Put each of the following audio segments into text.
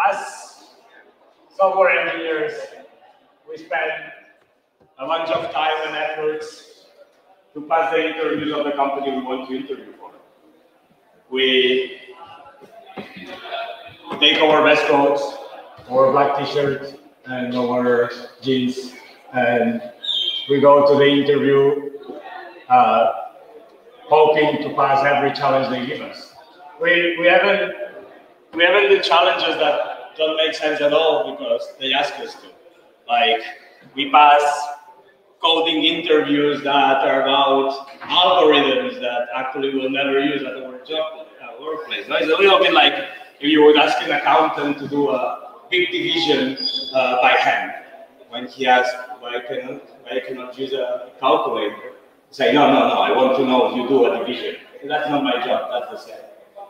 as software engineers, we spend a bunch of time and efforts to pass the interviews of the company we want to interview for. We take our best coats, our black t-shirt, and our jeans, and we go to the interview hoping to pass every challenge they give us. We haven't the challenges that don't make sense at all because they ask us to. Like, we pass coding interviews that are about algorithms that actually we'll never use at our job, at our workplace. It's a little bit like if you would ask an accountant to do a big division by hand. When he asks, why I cannot use a calculator? Say, no, I want to know if you do a division. That's not my job, that's the same.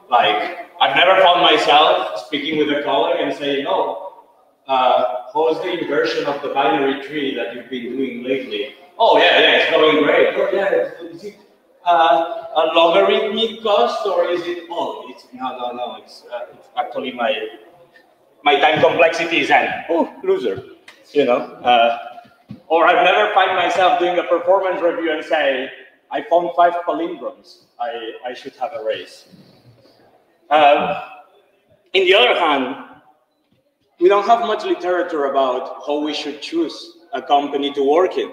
Like, I've never found myself speaking with a colleague and saying, how's the inversion of the binary tree that you've been doing lately? Oh, yeah, it's going great. Oh, yeah, is it a logarithmic cost or is it all? No, it's actually my time complexity is n. Oh, loser, you know. Or I've never find myself doing a performance review and say, I found 5 palindromes. I should have a raise. In the other hand, we don't have much literature about how we should choose a company to work in.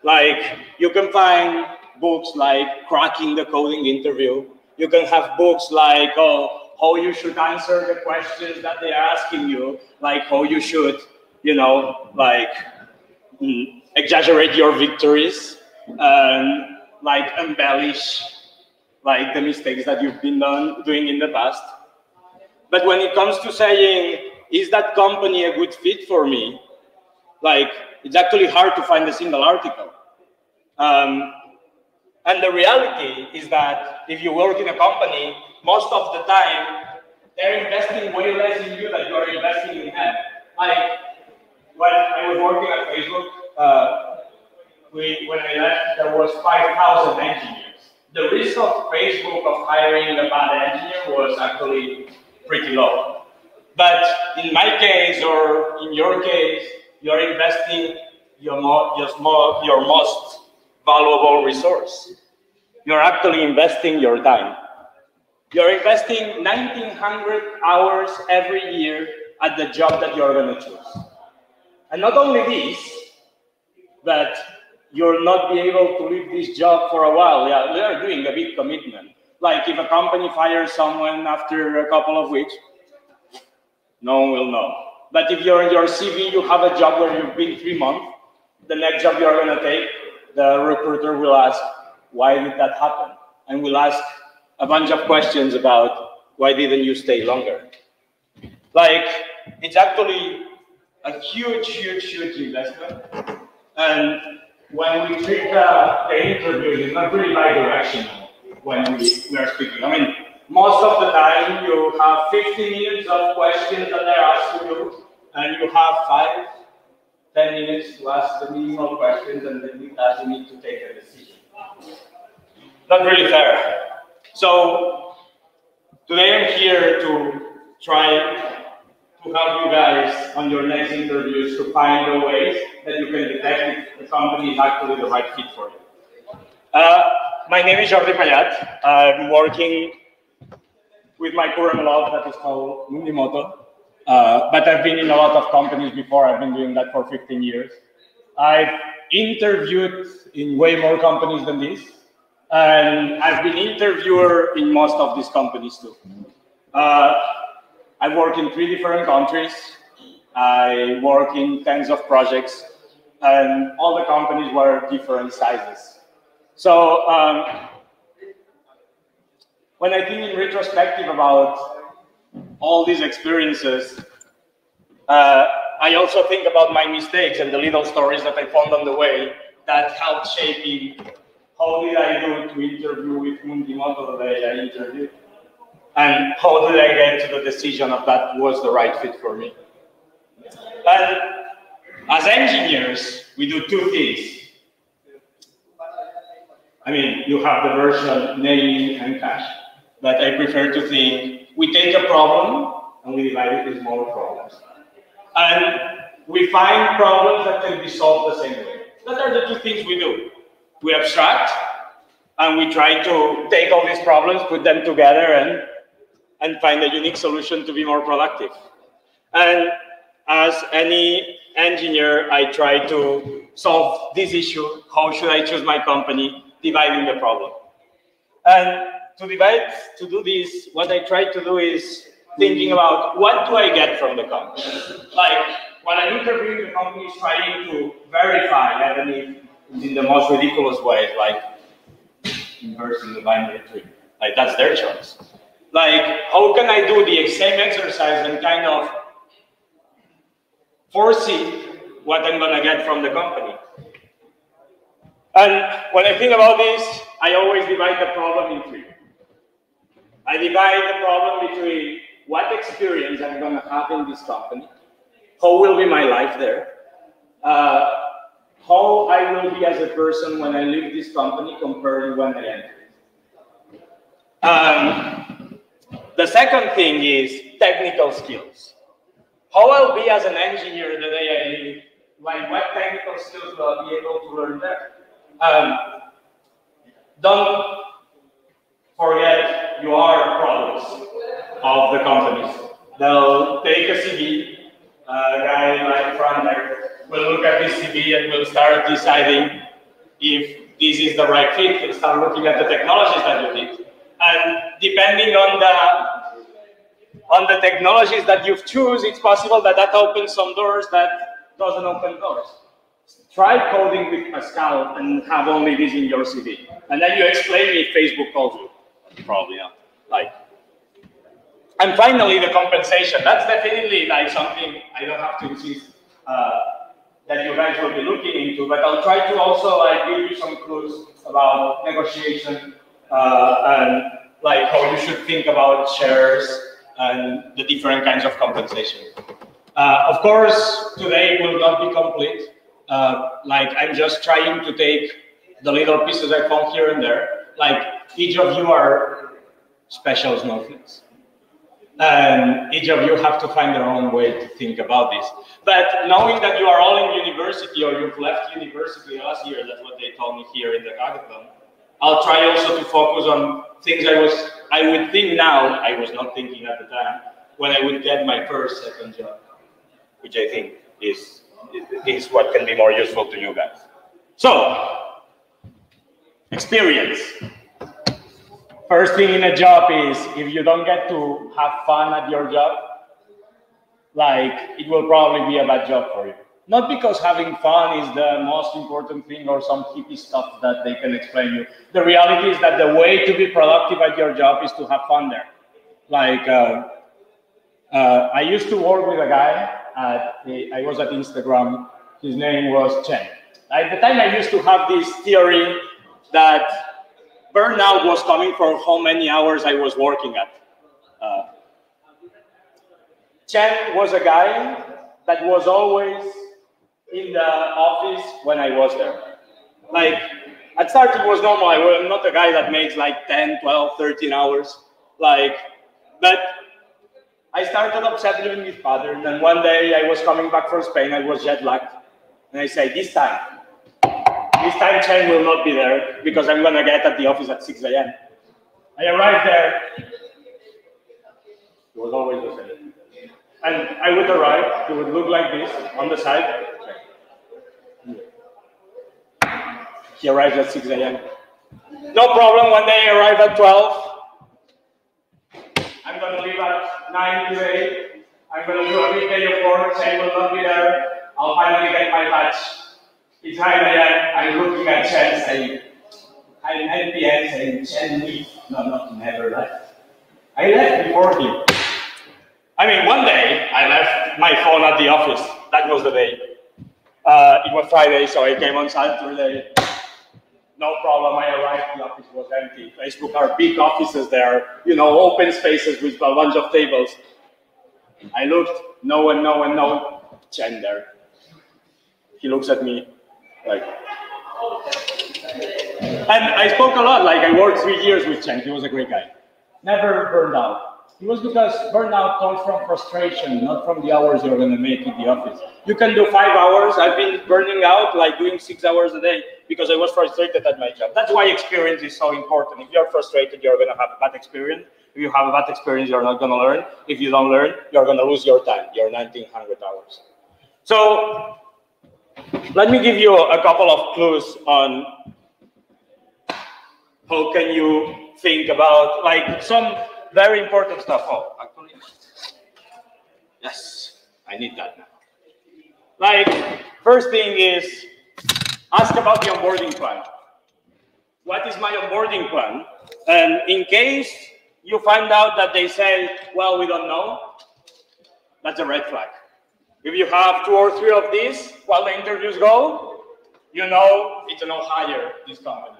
Like, you can find books like Cracking the Coding Interview. You can have books like, how you should answer the questions that they're asking you, like how you should, like, exaggerate your victories and like embellish like the mistakes that you've been doing in the past. But when it comes to saying, is that company a good fit for me? Like, it's actually hard to find a single article. And the reality is that if you work in a company, most of the time, they're investing way less in you than you're investing in them. Like, when I was working at Facebook, when I left, there was 5,000 engineers. The risk of Facebook of hiring a bad engineer was actually pretty low. But in my case, or in your case, you're investing your most valuable resource. You're actually investing your time. You're investing 1,900 hours every year at the job that you're going to choose. And not only this, but you'll not be able to leave this job for a while. Yeah, we are doing a big commitment. Like, if a company fires someone after a couple of weeks, no one will know. But if you're in your CV, you have a job where you've been 3 months, the next job you're going to take, the recruiter will ask, why did that happen? And will ask a bunch of questions about why didn't you stay longer? Like, it's actually a huge investment. And when we treat the interviews, it's not really bi-directional when we are speaking. I mean, most of the time you have 50 minutes of questions that they're asking you, and you have 5-10 minutes to ask the minimal questions, and then you need to take a decision. Not really fair. So today I'm here to try to help you guys on your next interviews to find the ways that you can detect if the company is actually the right fit for you. My name is Jordi Payat. I'm working with my current lab that is called Mundimoto. But I've been in a lot of companies before. I've been doing that for 15 years. I've interviewed in way more companies than this. And I've been interviewer in most of these companies too. I work in 3 different countries. I work in tens of projects, and all the companies were different sizes. So when I think in retrospective about all these experiences, I also think about my mistakes and the little stories that I found on the way that helped shaping how did I do to interview with Mundimoto the day I interviewed, and how did I get to the decision of that was the right fit for me. And as engineers, we do 2 things. I mean, you have the version naming and cache, but I prefer to think we take a problem and we divide it into smaller problems. And we find problems that can be solved the same way. That are the two things we do. We abstract, and we try to take all these problems, put them together, and find a unique solution to be more productive. And as any engineer, I try to solve this issue. How should I choose my company? Dividing the problem. And to do this, what I try to do is thinking about what do I get from the company? Like, when I'm interviewing the companies trying to verify, even if in the most ridiculous ways, like inversing the binary tree. Like, that's their choice. Like, how can I do the same exercise and kind of foresee what I'm gonna get from the company? And when I think about this, I always divide the problem in three. I divide the problem between what experience I'm gonna have in this company, how will be my life there, how I will be as a person when I leave this company compared to when I enter. The second thing is technical skills. How I'll be as an engineer the day I leave, like what technical skills will I be able to learn there? Don't forget you are products of the companies. They'll take a CV, a guy like Frank will look at this CV and will start deciding if this is the right fit and start looking at the technologies that you did. And depending on the technologies that you've chosen, it's possible that that opens some doors that doesn't open doors. Try coding with Pascal and have only this in your CV. And then you explain me if Facebook calls you. Probably not. Like. And finally, the compensation. That's definitely like something I don't have to insist that you guys will be looking into, but I'll try to also like give you some clues about negotiation and like how you should think about shares and the different kinds of compensation. Of course, today will not be complete. Like I'm just trying to take the little pieces I found here and there. Like each of you are special snowflakes. And each of you have to find their own way to think about this. But knowing that you are all in university or you've left university last year, that's what they told me here in the hackathon, I'll try also to focus on things I would think now, I was not thinking at the time, when I would get my first second job, which I think is what can be more useful to you guys. So, experience. First thing in a job is, if you don't get to have fun at your job, like, it will probably be a bad job for you. Not because having fun is the most important thing or some hippie stuff that they can explain you. The reality is that the way to be productive at your job is to have fun there. Like, I used to work with a guy, I was at Instagram, his name was Chen. At the time I used to have this theory that burnout was coming from how many hours I was working at. Chen was a guy that was always in the office when I was there. Like, at start it was normal. I'm not a guy that makes like 10, 12, 13 hours. Like, but I started observing this pattern, and one day I was coming back from Spain, I was jet lagged, and I said, this time Chen will not be there because I'm gonna get at the office at 6 a.m. I arrived there, it was always the same. And I would arrive, it would look like this on the side. He arrived at 6 a.m. No problem, one day I arrive at 12. I'm gonna leave at 9 today. I'm gonna do a big day of work, Chen will not be there. I'll finally get my badge. It's 9 a.m. I'm looking at Chen saying, I'm NPN saying, Chen leave. No, never left. I left before him. I mean, one day I left my phone at the office. That was the day. It was Friday, so I came on Saturday. No problem, I arrived, the office was empty. Facebook are big offices there, you know, open spaces with a bunch of tables. I looked, no one, Chen there. He looks at me like, and I spoke a lot, like I worked 3 years with Chen, he was a great guy. Never burned out. It was because burnout comes from frustration, not from the hours you're going to make in the office. You can do 5 hours. I've been burning out, like doing 6 hours a day because I was frustrated at my job. That's why experience is so important. If you're frustrated, you're going to have a bad experience. If you have a bad experience, you're not going to learn. If you don't learn, you're going to lose your time, your 1900 hours. So let me give you a couple of clues on how can you think about like some very important stuff. Oh, actually, yes, I need that now. Like, first thing is, ask about the onboarding plan. What is my onboarding plan? And in case you find out that they say, well, we don't know, that's a red flag. If you have 2 or 3 of these while the interviews go, you know it's a no hire, this company.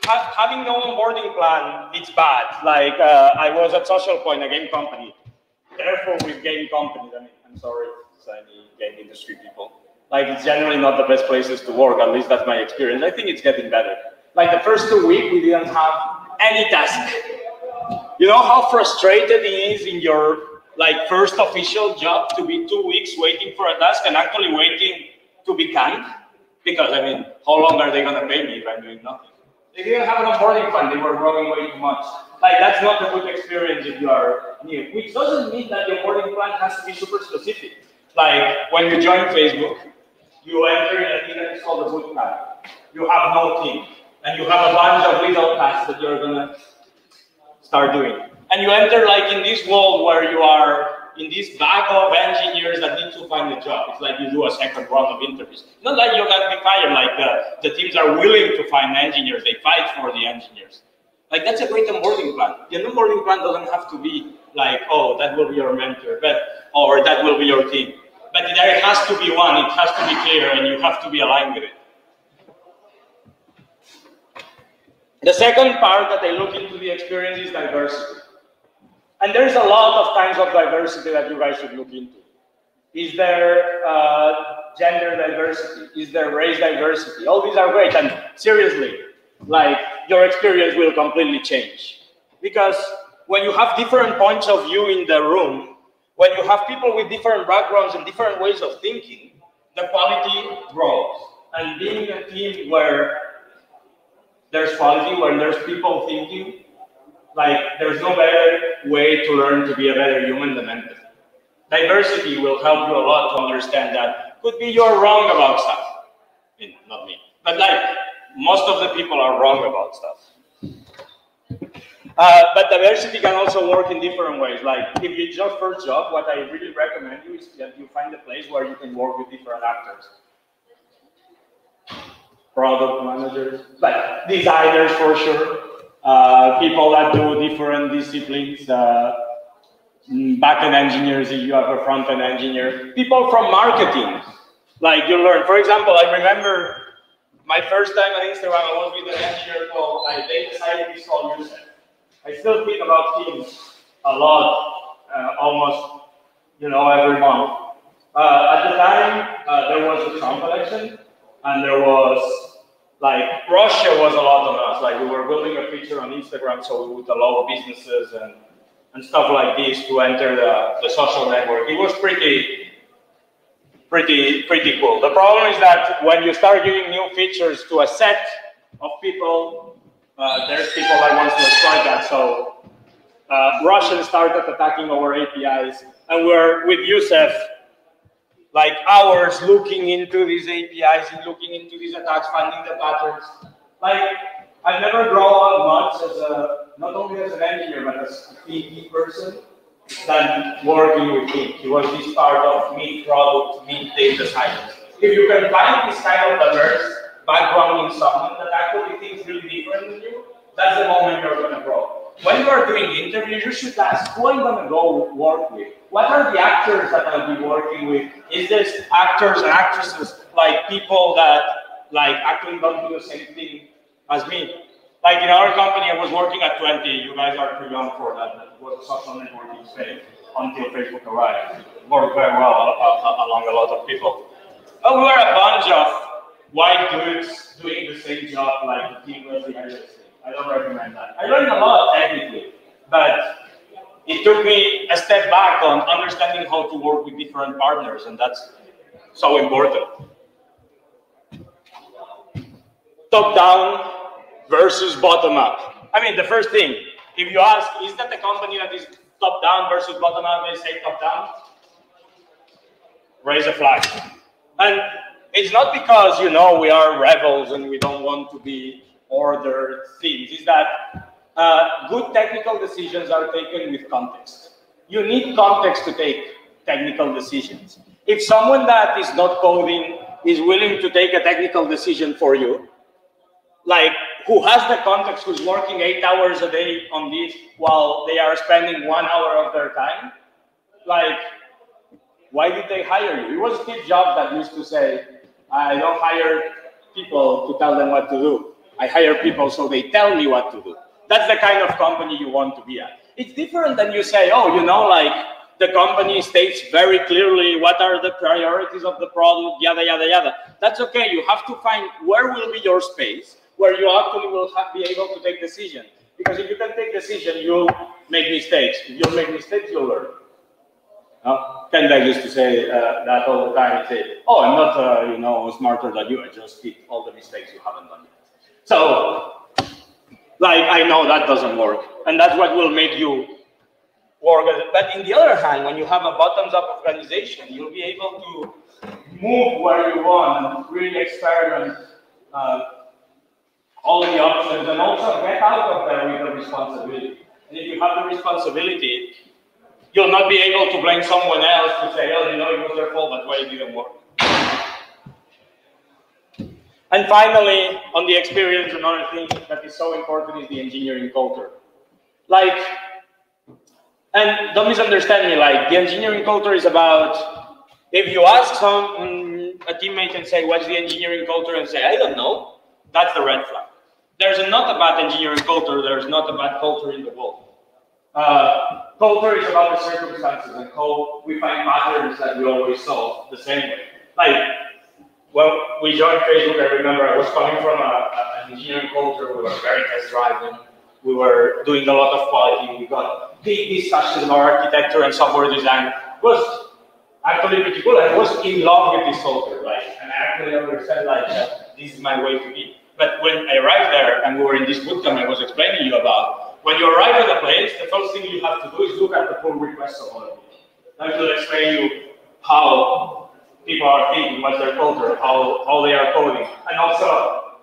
Having no onboarding plan, it's bad. Like, I was at Social Point, a game company. Careful with game companies. I mean, I'm sorry, any game industry people. Like, it's generally not the best places to work, at least that's my experience. I think it's getting better. Like, the first 2 weeks, we didn't have any task. You know how frustrated it is in your, like, first official job to be 2 weeks waiting for a task and actually waiting to be canned? Because, I mean, how long are they going to pay me if I'm doing nothing? They didn't have an onboarding plan, they were growing way too much. Like, that's not a good experience if you are new. Which doesn't mean that the onboarding plan has to be super specific. Like, when you join Facebook, you enter in a thing that is called a boot camp. You have no team. And you have a bunch of little tasks that you're gonna start doing. And you enter like in this world where you are in this bag of engineers that need to find a job. It's like you do a second round of interviews. Not like you're gonna be fired, like the teams are willing to find engineers, they fight for the engineers. Like, that's a great onboarding plan. The onboarding plan doesn't have to be like, oh, that will be your mentor, or that will be your team. But there has to be one, it has to be clear, and you have to be aligned with it. The second part that I look into the experience is diversity. And there's a lot of kinds of diversity that you guys should look into. Is there gender diversity? Is there race diversity? All these are great, and seriously, like, your experience will completely change. Because when you have different points of view in the room, when you have people with different backgrounds and different ways of thinking, the quality grows. And being a team where there's quality, where there's people thinking, like, there's no better way to learn to be a better human than empathy. Diversity will help you a lot to understand that could be you're wrong about stuff. I mean, not me, but like, most of the people are wrong about stuff. But diversity can also work in different ways. Like, if it's your first job, what I really recommend you is that you find a place where you can work with different actors. Product managers, like designers for sure. People that do different disciplines, back-end engineers if you have a front-end engineer, people from marketing, like you learn. For example, I remember my first time on Instagram, I was with an engineer called, they decided to install Yusef. I still think about him a lot, almost, every month. At the time, there was a Trump election, and there was, like, Russia was a lot on us. Like, we were building a feature on Instagram so we would allow businesses and stuff like this to enter the social network. It was pretty cool. The problem is that when you start giving new features to a set of people, there's people that want to exploit that. So Russians started attacking our APIs, and we're with Yusef, like, hours looking into these APIs and looking into these attacks, finding the patterns. Like, I've never grown much as not only as an engineer, but as a PE person than working with him. He was this part of meet product, meet data science. If you can find this kind of diverse background in someone that actually thinks really different than you, that's the moment you're going to grow. When you are doing interviews, you should ask, who I'm going to go work with? What are the actors that I'll be working with? Is this actors and actresses, like people that actually don't do the same thing as me? Like, in our company, I was working at 20. You guys are too young for that. It was a social networking space until Facebook arrived. It worked very well along a lot of people. But we were a bunch of white dudes doing the same job like the team was behind us. I don't recommend that. I learned a lot technically, but took me a step back on understanding how to work with different partners, and that's so important. Top-down versus bottom-up. I mean, the first thing, if you ask, is that a company that is top-down versus bottom-up, they say top-down? Raise a flag. And it's not because, you know, we are rebels and we don't want to be ordered things. It's that good technical decisions are taken with context. You need context to take technical decisions. If someone that is not coding is willing to take a technical decision for you, like who has the context, who's working 8 hours a day on this while they are spending 1 hour of their time, like, why did they hire you? It was Steve Jobs that used to say, I don't hire people to tell them what to do. I hire people so they tell me what to do. That's the kind of company you want to be at. It's different than you say, oh, you know, like the company states very clearly what are the priorities of the product, yada, yada, yada. That's okay. You have to find where will be your space, where you actually will be able to take decisions. Because if you can take decisions, you'll make mistakes. If you'll make mistakes, you'll learn. Ken Beck used to say that all the time. He'd say, oh, I'm not, you know, smarter than you. I just did all the mistakes you haven't done yet. So, like, I know that doesn't work. And that's what will make you work. But in the other hand, when you have a bottoms-up organization, you'll be able to move where you want and really experiment all the options and also get out of there with the responsibility. And if you have the responsibility, you'll not be able to blame someone else to say, oh, you know, it was their fault, that's why it didn't work. And finally, on the experience, another thing that is so important is the engineering culture. Like, and don't misunderstand me, like, the engineering culture is about, if you ask a teammate and say, what's the engineering culture, and say, I don't know, that's the red flag. There's not a bad engineering culture, there's not a bad culture in the world. Culture is about the circumstances and how we find patterns that we always solve the same way. Like, when we joined Facebook, I remember I was coming from an engineering culture. We were very test-driven. We were doing a lot of quality. We got big discussions about architecture and software design. It was actually pretty cool. I was in love with this culture, like, and I actually understand like this is my way to be. But when I arrived there and we were in this bootcamp I was explaining you about, when you arrive at a place, the first thing you have to do is look at the pull requests of other people. I will explain you how people are thinking, what's their culture, how they are coding. And also,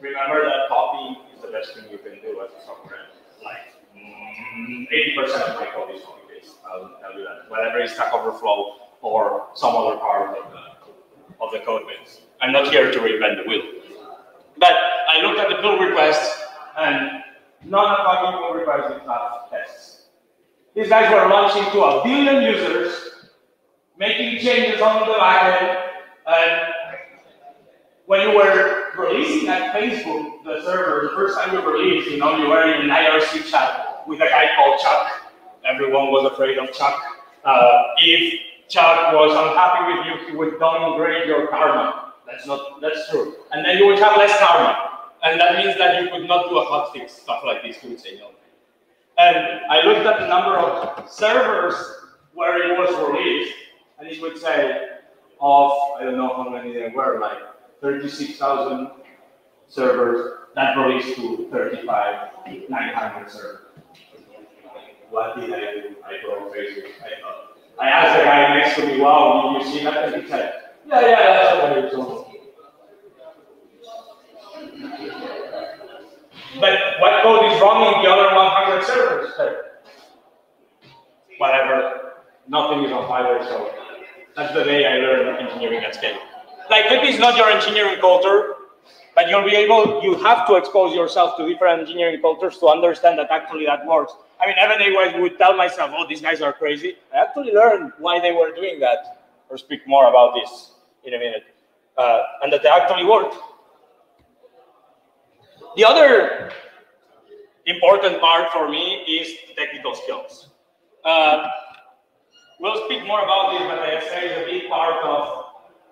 remember that copy is the best thing you can do as a software. Like, 80% of my code is copy-based. I'll tell you that. Whatever is Stack Overflow or some other part of the code base. I'm not here to reinvent the wheel. But I looked at the pull requests, and none of my pull requests did have tests. These guys were launching to 1 billion users, making changes on the backend, and when you were releasing at Facebook, the server, the first time you released, you know, you were in an IRC chat with a guy called Chuck. Everyone was afraid of Chuck. If Chuck was unhappy with you, he would downgrade your karma. That's true. And then you would have less karma. And that means that you could not do a hotfix, stuff like this, you would say no. And I looked at the number of servers where it was released, and it would say of, I don't know how many there were, like 36,000 servers that released to 35,900 servers. What did I do? I broke Facebook. I asked the guy next to me, wow, did you see that? And he said, yeah, that's what you're doing. But what code is wrong in the other 100 servers? Whatever, nothing is on fire, so that's the day I learned engineering at scale. Like, maybe it's not your engineering culture, but you'll be able, you have to expose yourself to different engineering cultures to understand that actually that works. I mean, every day I would tell myself, oh, these guys are crazy. I actually learned why they were doing that, or speak more about this in a minute, and that they actually worked. The other important part for me is technical skills. We'll speak more about this, but I say it's a big part of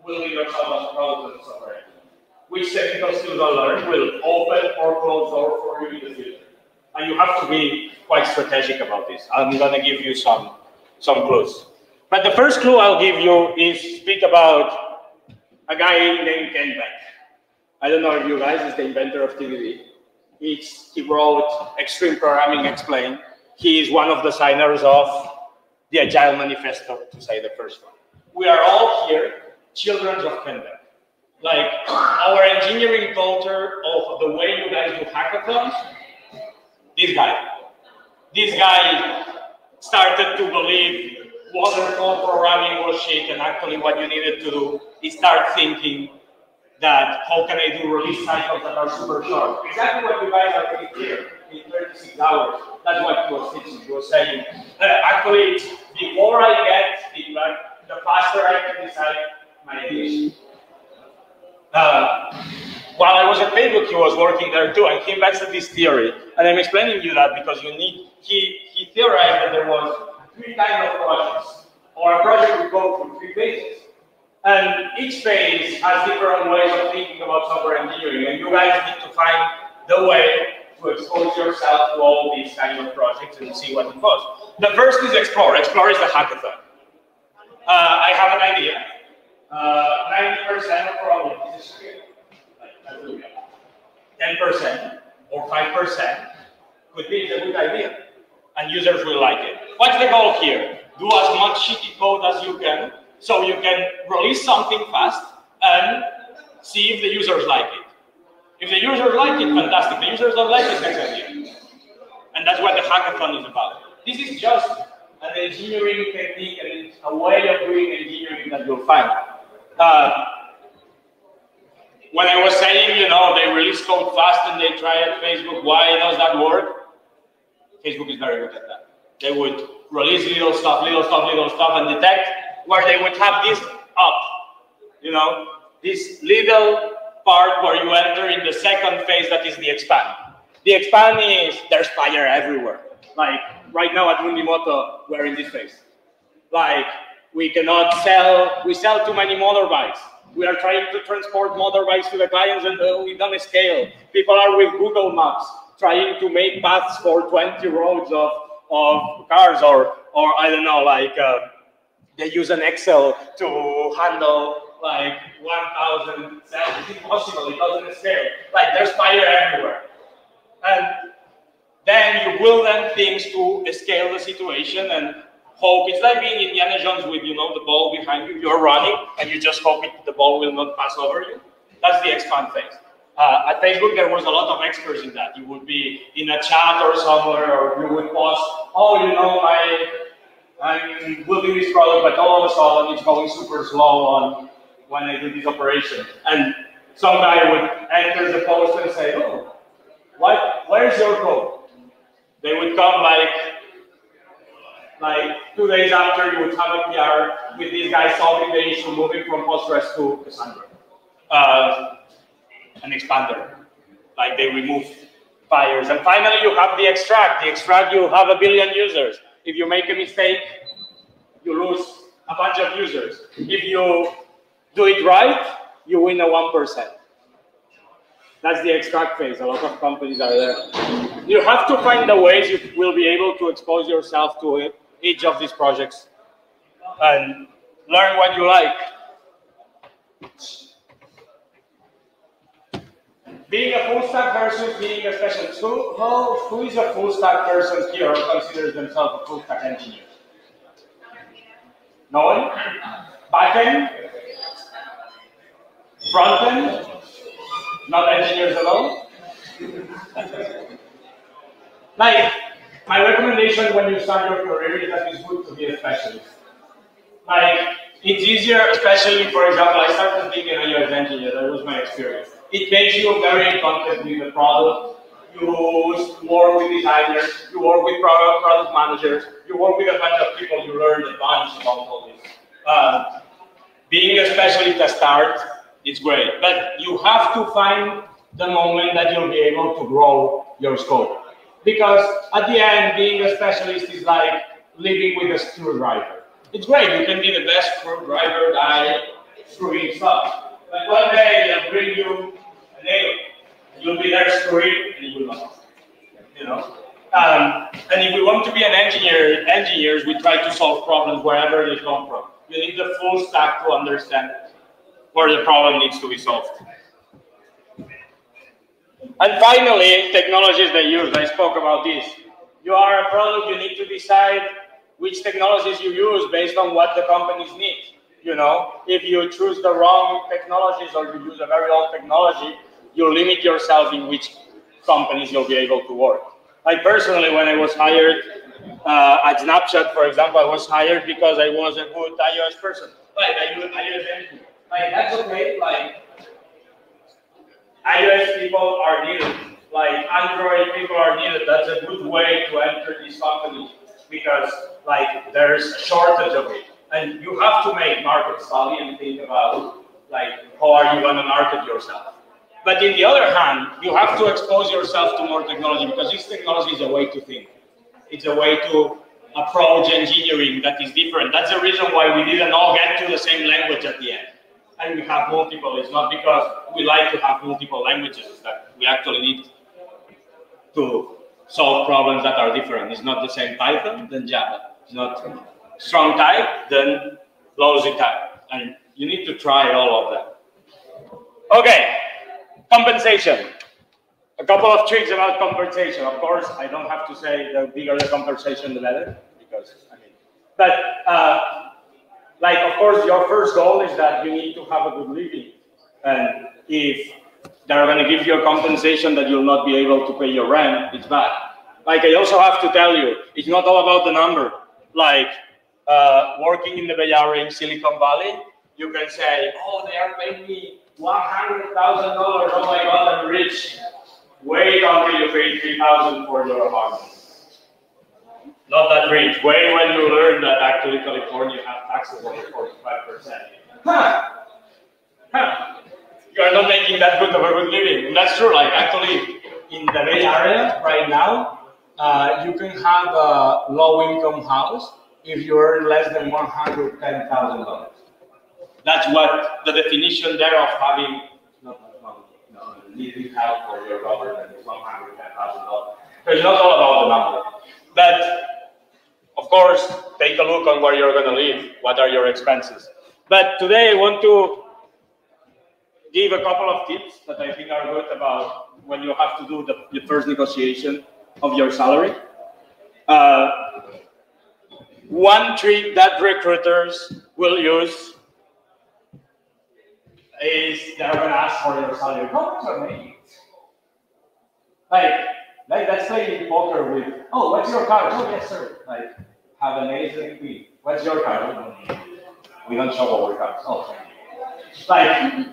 building yourself as product and software. Which technical skills I learned will open or close doors for you in the future. And you have to be quite strategic about this. I'm going to give you some clues. But the first clue I'll give you is speak about a guy named Beck. I don't know if you guys is the inventor of TDD. He wrote Extreme Programming Explained. He is one of the signers of the Agile Manifesto, to say the first one. We are all here children of Beck. Like our engineering culture of the way you guys do hackathons, this guy started to believe waterfall programming was shit, and actually what you needed to do is start thinking that how can I do release cycles that are super short? Exactly what you guys are doing here in 36 hours. That's what he was teaching. He was saying, actually, before I get feedback, the faster I can decide my ideas. While I was at Facebook, he was working there too, and he invented this theory. And I'm explaining you that because he theorized that there was 3 kinds of projects, or a project would go through 3 phases. And each phase has different ways of thinking about software engineering, and you guys need to find the way to expose yourself to all these kinds of projects and see what it goes. The first is explore. Explore is the hackathon. I have an idea. 90% of problems is skill. 10% or 5% could be a good idea, and users will like it. What's the goal here? Do as much shitty code as you can, so you can release something fast and see if the users like it. If the users like it, fantastic. The users don't like it, next idea. And that's what the hackathon is about. This is just an engineering technique, and it's a way of doing engineering that you'll find. When I was saying, you know, they release code fast and they try at Facebook, why does that work? Facebook is very good at that. They would release little stuff, and detect where they would have this up, you know, this little part where you enter in the second phase, that is the expand. The expand is, there's fire everywhere. Like, right now at Mundimoto, we're in this phase. Like, we cannot sell, we sell too many motorbikes. We are trying to transport motorbikes to the clients, and we don't scale. People are with Google Maps, trying to make paths for 20 roads of cars, or I don't know, like, they use an Excel to handle like 1,000 cells. It's impossible, it doesn't scale. Like, there's fire everywhere. And then you build then things to scale the situation and hope. It's like being Indiana Jones with, you know, the ball behind you. You're running and you just hope the ball will not pass over you. That's the expand phase. At Facebook, there was a lot of experts in that. You would be in a chat or somewhere, or you would post, oh, you know, I'm building this product, but all of a sudden it's going super slow on when I do this operation. And some guy would enter the post and say, oh, where's your code? They would come like 2 days after, you would have a PR with this guy solving the issue, moving from Postgres to Cassandra. An expander. Like, they remove fires. And finally, you have the extract. The extract, you have 1 billion users. If you make a mistake, you lose a bunch of users. If you do it right, you win a 1%. That's the extract phase. A lot of companies are there. You have to find the ways you will be able to expose yourself to each of these projects and learn what you like. Being a full stack versus being a specialist. Who is a full stack person here or considers themselves a full stack engineer? No one? Backend? Frontend? Not engineers alone? Like, my recommendation when you start your career is that it's good to be a specialist. Like, it's easier, especially, for example, I started thinking as an engineer, that was my experience. It makes you very in contact with the product. You work with designers, you work with product managers, you work with a bunch of people, you learn a bunch about all this. Being a specialist at start, it's great, but you have to find the moment that you'll be able to grow your scope. Because at the end, being a specialist is like living with a screwdriver. It's great, you can be the best screwdriver guy screwing stuff. But one day they'll bring you a nail. You'll be there screwing and you will not. you know. And if we want to be an engineers, we try to solve problems wherever they come from. You need the full stack to understand where the problem needs to be solved. And finally, technologies they use. I spoke about this. You are a product, you need to decide which technologies you use based on what the companies need. You know, if you choose the wrong technologies or you use a very old technology, you limit yourself in which companies you'll be able to work. Like personally, when I was hired at Snapchat, for example, I was hired because I was a good iOS person. Like I use iOS engine. Like that's okay. Like iOS people are needed. Like Android people are needed. That's a good way to enter these companies because like there's a shortage of it. And you have to make market study and think about like how are you going to market yourself. But in the other hand, you have to expose yourself to more technology because this technology is a way to think. It's a way to approach engineering that is different. That's the reason why we didn't all get to the same language at the end. And we have multiple. It's not because we like to have multiple languages, it's that we actually need to solve problems that are different. It's not the same Python than Java. It's not strong type than lousy type. And you need to try all of them. Okay. Compensation. A couple of tricks about compensation. Of course, I don't have to say the bigger the compensation, the better, because I mean, but like of course, your first goal is that you need to have a good living, and if they're going to give you a compensation that you'll not be able to pay your rent, it's bad. Like I also have to tell you, it's not all about the number. Like working in the Bay Area in Silicon Valley, you can say, oh, they are paying me $100,000. Oh my God, I'm rich. Wait until you pay $3,000 for your apartment. Not that rich. Wait when you learn that actually California has taxes over 45%. Huh. You are not making that good of a good living. And that's true. Like actually, in the Bay Area right now, you can have a low-income house if you earn less than $110,000. That's what the definition there of having needing help for your government is $110,000. So it's not all about the number. But of course, take a look on where you're going to live. What are your expenses? But today I want to give a couple of tips that I think are good about when you have to do the first negotiation of your salary. One trick that recruiters will use is they're going to ask for your salary. How much are they? Like that's playing poker with, oh, what's your card? Oh, yes, sir. Like, have an amazing. What's your card? We don't show our cards. Oh, like,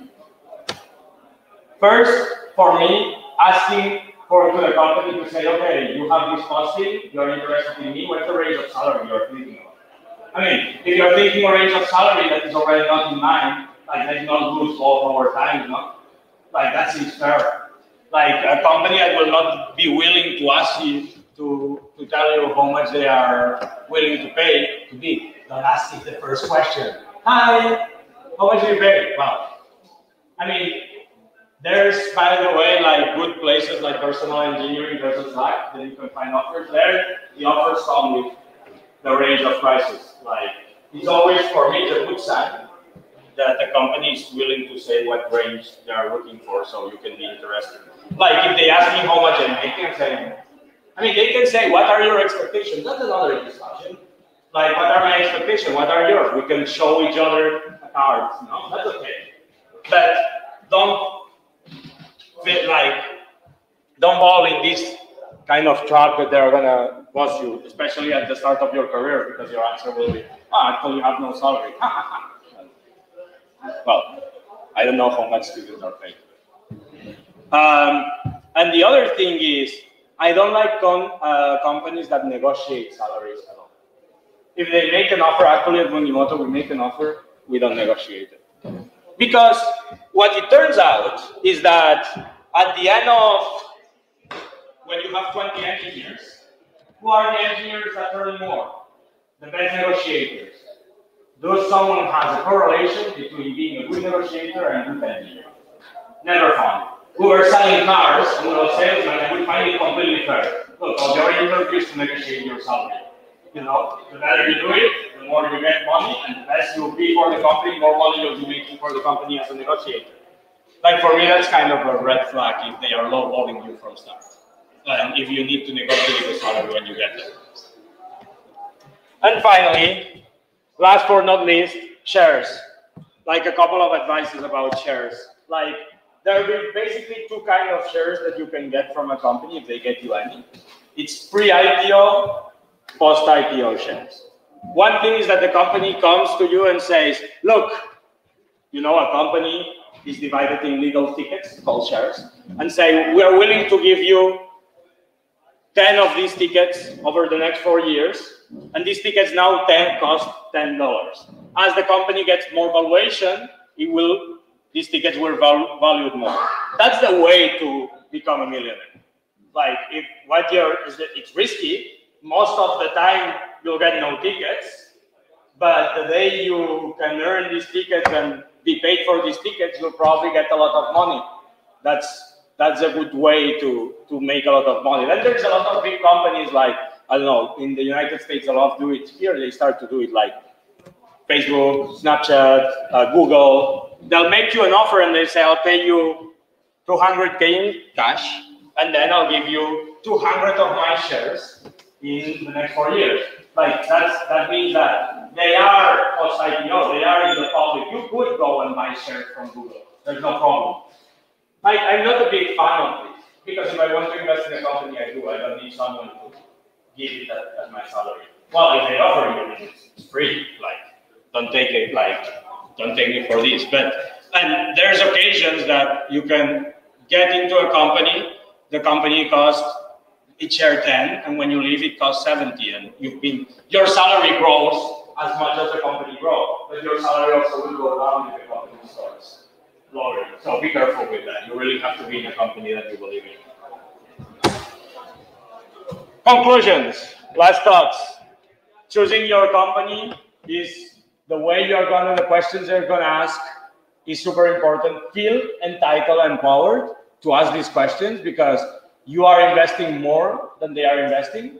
first, for me, asking to the company to say, okay, you have this posting, you're interested in me, what's the range of salary you're thinking of? I mean, if you're thinking a range of salary that is already not in mind, like let's not lose all of our time, you know? Like that seems fair. Like a company that will not be willing to ask you to tell you how much they are willing to pay to be. Don't ask it the first question. Hi, how much do you pay? Well, I mean, there's, by the way, like good places like personal engineering versus Slack that you can find offers there. The offers come with the range of prices. Like it's always for me the good sign that the company is willing to say what range they are looking for, so you can be interested. Like if they ask me how much I'm making, I'm saying, I mean, they can say, what are your expectations? That's another discussion. Like, what are my expectations? What are yours? We can show each other cards. No, that's okay. But don't fall in this kind of trap that they're gonna boss you, especially at the start of your career, because your answer will be, actually you have no salary. Well, I don't know how much students are paid. And the other thing is, I don't like companies that negotiate salaries at all. If they make an offer, actually at Mundimoto, we make an offer, we don't negotiate it. Because what it turns out is that at the end of, when you have 20 engineers, who are the engineers that earn more? The best negotiators. Does someone has a correlation between being a good negotiator and a good engineer? Never found. who were selling cars, who was salesman, I would find it completely fair. Look, your interviews to negotiate your salary. You know, the better you do it, the more you get money, and the less you'll be for the company, more money you'll be making for the company as a negotiator. Like for me, that's kind of a red flag if they are lowballing you from start. And if you need to negotiate the salary when you get there. And finally, last but not least, shares. Like a couple of advices about shares. Like there are basically two kinds of shares that you can get from a company if they get you any. It's pre-IPO, post-IPO shares. One thing is that the company comes to you and says, look, you know, a company is divided in legal tickets called shares, and say, we are willing to give you 10 of these tickets over the next 4 years, and these tickets now cost $10. As the company gets more valuation, these tickets will valued more. That's the way to become a millionaire. Like, it's risky. Most of the time, you'll get no tickets, but the day you can earn these tickets and be paid for these tickets, you'll probably get a lot of money. That's a good way to make a lot of money. Then there's a lot of big companies like, I don't know, in the United States, a lot do it here. They start to do it like Facebook, Snapchat, Google. They'll make you an offer and they say, I'll pay you $200K in cash, and then I'll give you 200 of my shares in the next 4 years. Like that means that they are post-IPO, they are in the public. You could go and buy shares from Google. There's no problem. I'm not a big fan of this, because if I want to invest in a company, I do. I don't need someone to give it as my salary. Well, if they offer you, it's free. Like, don't take it. Like, don't take me for this. And there's occasions that you can get into a company. The company costs each share 10, and when you leave, it costs 70. And your salary grows as much as the company grows, but your salary also will go down if the company starts lowering. So be careful with that. You really have to be in a company that you believe in. Conclusions. Last thoughts. Choosing your company is the way you're going to, the questions you're going to ask is super important. Feel entitled and empowered to ask these questions, because you are investing more than they are investing.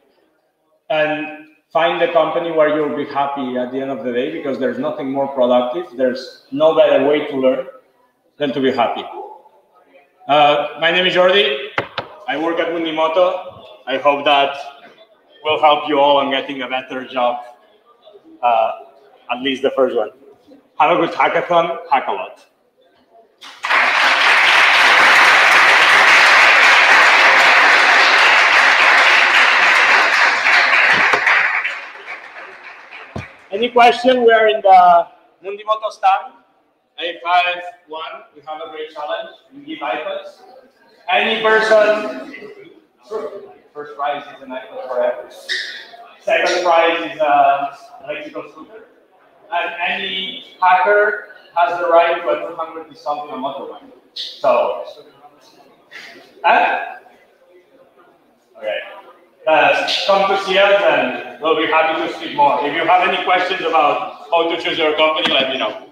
And find a company where you'll be happy at the end of the day, because there's nothing more productive. There's no better way to learn than to be happy. My name is Jordi. I work at Mundimoto. I hope that will help you all on getting a better job, at least the first one. Have a good hackathon, hack a lot. Any question? We are in the Mundimoto stand. A51, we have a great challenge. We give iPads. Any person, first prize is an iPad forever. Second prize is an electrical scooter. And any hacker has the right to a 200 something on motorbike. So, okay. Come to see us and we'll be happy to speak more. If you have any questions about how to choose your company, let me know.